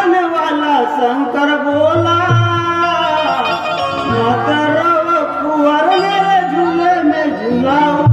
तारन वाला शंकर बोला, माता रव कुंवर मेरे झूले में झूलाओ।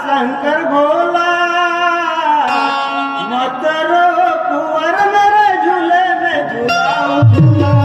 शंकर भोला, मत रो कुंवर मेरे झूले में झूलाओ झूलाओ।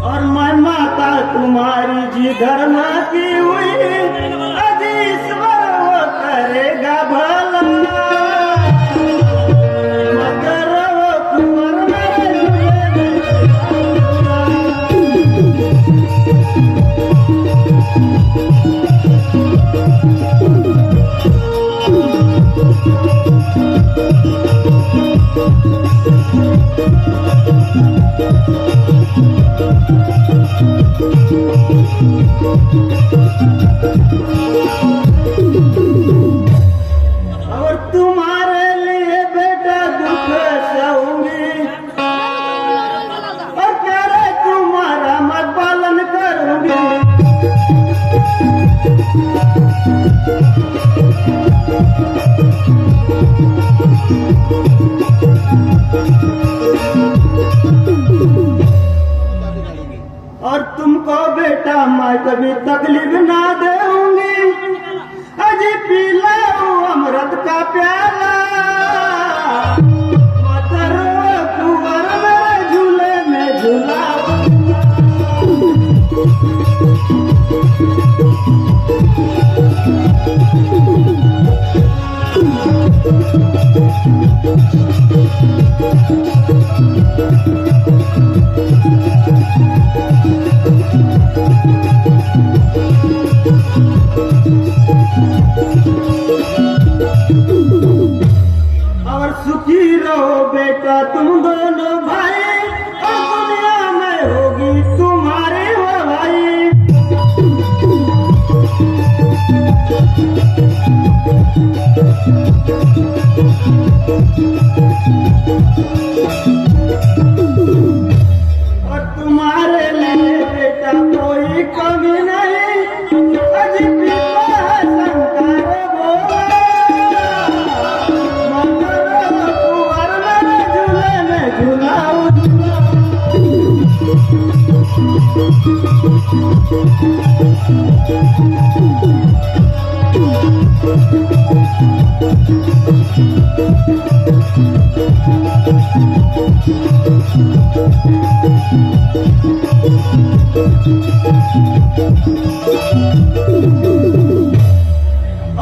और मैं माता तुम्हारी जी धर्म की हुई, अधीश्वर वो करेगा भला। मगर वो कुंवर मेरे झूले में और तुम्हारे लिए बेटा दुख सहूंगी, और प्यारे तुम्हारा मैं पालन करूंगी। और तुमको बेटा मैं कभी तकलीफ ना दूंगी, अजी पी लो अमृत का प्याला। मत रो कुंवर मेरे झूले में झूलाओ। और सुखी रहो बेटा तुम दोनों भाई, और दुनिया में होगी तुम्हारी भलाई। और तुम्हारे लिए बेटा कोई कमी नहीं, अजी पिता है शंकर भोला। कुंवर मेरे झूले में झूलाओ।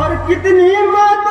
और कितनी बात